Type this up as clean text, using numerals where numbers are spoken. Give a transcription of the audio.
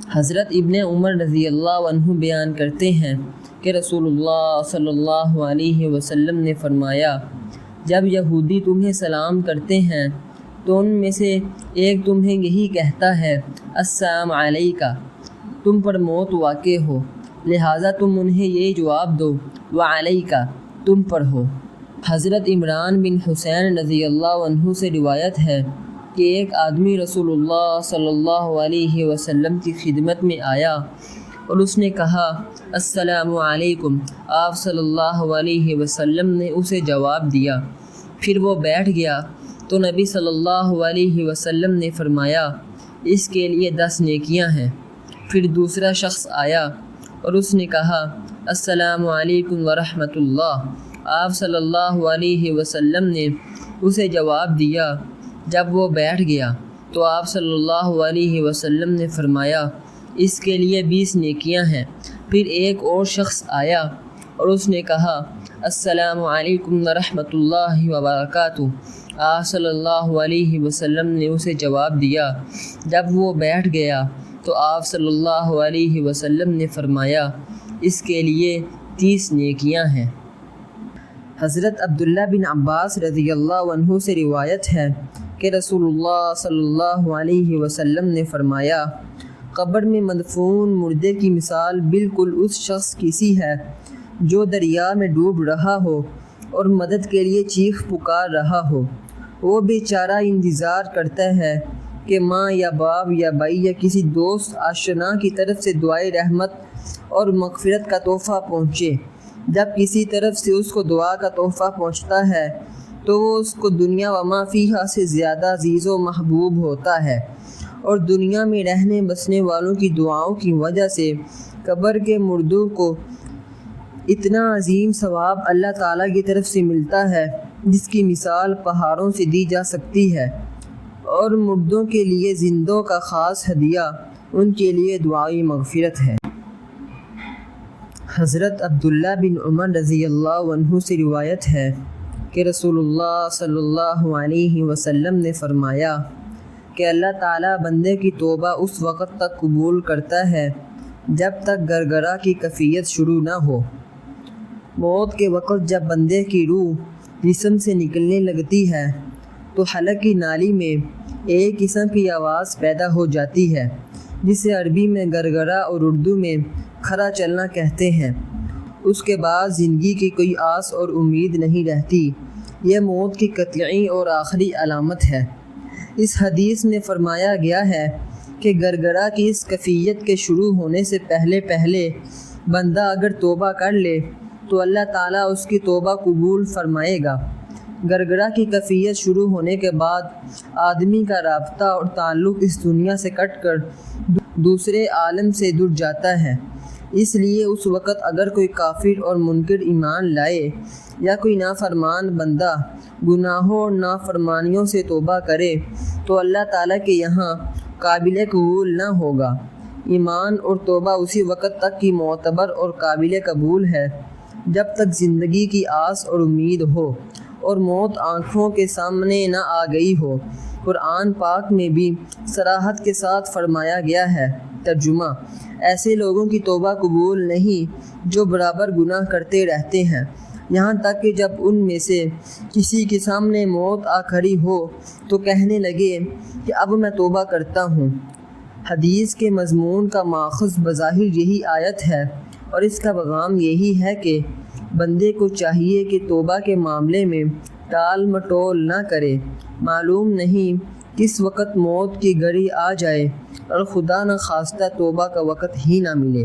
حضرت ابن عمر رضی اللہ عنہ بیان کرتے ہیں کہ رسول اللہ صلی اللہ علیہ وسلم نے فرمایا، جب یہودی تمہیں سلام کرتے ہیں تو ان میں سے ایک تمہیں یہی کہتا ہے السلام علیکہ، تم پر موت واقع ہو، لہٰذا تم انہیں یہ جواب دو وعلیکہ، تم پر ہو۔ حضرت عمران بن حسین رضی اللہ عنہ سے روایت ہے کہ ایک آدمی رسول اللہ صلی اللہ علیہ وسلم کی خدمت میں آیا اور اس نے کہا السلام علیکم۔ آپ صلی اللہ علیہ وسلم نے اسے جواب دیا، پھر وہ بیٹھ گیا تو نبی صلی اللہ علیہ وسلم نے فرمایا اس کے لیے 10 نیکیاں ہیں۔ پھر دوسرا شخص آیا اور اس نے کہا السلام علیکم ورحمۃ اللہ۔ آپ صلی اللہ علیہ وسلم نے اسے جواب دیا۔ جب وہ بیٹھ گیا تو آپ صلی اللہ علیہ وسلم نے فرمایا اس کے لیے 20 نیکیاں ہیں۔ پھر ایک اور شخص آیا اور اس نے کہا السلام علیکم ورحمۃ اللہ وبرکاتہ۔ آپ صلی اللہ علیہ وسلم نے اسے جواب دیا۔ جب وہ بیٹھ گیا تو آپ صلی اللہ علیہ وسلم نے فرمایا اس کے لیے 30 نیکیاں ہیں۔ حضرت عبداللہ بن عباس رضی اللہ عنہ سے روایت ہے کہ رسول اللہ صلی اللہ علیہ وسلم نے فرمایا، قبر میں مدفون مردے کی مثال بالکل اس شخص کی سی ہے جو دریا میں ڈوب رہا ہو اور مدد کے لیے چیخ پکار رہا ہو۔ وہ بیچارہ انتظار کرتا ہے کہ ماں یا باپ یا بھائی یا کسی دوست آشنا کی طرف سے دعائے رحمت اور مغفرت کا تحفہ پہنچے۔ جب کسی طرف سے اس کو دعا کا تحفہ پہنچتا ہے تو وہ اس کو دنیا و ما فیہا سے زیادہ عزیز و محبوب ہوتا ہے، اور دنیا میں رہنے بسنے والوں کی دعاؤں کی وجہ سے قبر کے مردوں کو اتنا عظیم ثواب اللہ تعالیٰ کی طرف سے ملتا ہے جس کی مثال پہاڑوں سے دی جا سکتی ہے، اور مردوں کے لیے زندوں کا خاص ہدیہ ان کے لیے دعائی مغفرت ہے۔ حضرت عبداللہ بن عمر رضی اللہ عنہ سے روایت ہے کہ رسول اللہ صلی اللہ علیہ وسلم نے فرمایا کہ اللہ تعالیٰ بندے کی توبہ اس وقت تک قبول کرتا ہے جب تک گرگرہ کی کیفیت شروع نہ ہو۔ موت کے وقت جب بندے کی روح جسم سے نکلنے لگتی ہے تو حلق کی نالی میں ایک قسم کی آواز پیدا ہو جاتی ہے جسے عربی میں گرگرہ اور اردو میں کھرا چلنا کہتے ہیں۔ اس کے بعد زندگی کی کوئی آس اور امید نہیں رہتی۔ یہ موت کی قطعی اور آخری علامت ہے۔ اس حدیث میں فرمایا گیا ہے کہ گرگرہ کی اس کیفیت کے شروع ہونے سے پہلے بندہ اگر توبہ کر لے تو اللہ تعالیٰ اس کی توبہ قبول فرمائے گا۔ گرگرہ کی کیفیت شروع ہونے کے بعد آدمی کا رابطہ اور تعلق اس دنیا سے کٹ کر دوسرے عالم سے جڑ جاتا ہے۔ اس لیے اس وقت اگر کوئی کافر اور منکر ایمان لائے یا کوئی نافرمان بندہ گناہوں اور نافرمانیوں سے توبہ کرے تو اللہ تعالیٰ کے یہاں قابل قبول نہ ہوگا۔ ایمان اور توبہ اسی وقت تک کی معتبر اور قابل قبول ہے جب تک زندگی کی آس اور امید ہو اور موت آنکھوں کے سامنے نہ آ گئی ہو۔ قرآن پاک میں بھی صراحت کے ساتھ فرمایا گیا ہے۔ ترجمہ: ایسے لوگوں کی توبہ قبول نہیں جو برابر گناہ کرتے رہتے ہیں، یہاں تک کہ جب ان میں سے کسی کے سامنے موت آ کھڑی ہو تو کہنے لگے کہ اب میں توبہ کرتا ہوں۔ حدیث کے مضمون کا ماخذ بظاہر یہی آیت ہے، اور اس کا پیغام یہی ہے کہ بندے کو چاہیے کہ توبہ کے معاملے میں ٹال مٹول نہ کرے۔ معلوم نہیں کس وقت موت کی گھڑی آ جائے اور خدا نخواستہ توبہ کا وقت ہی نہ ملے۔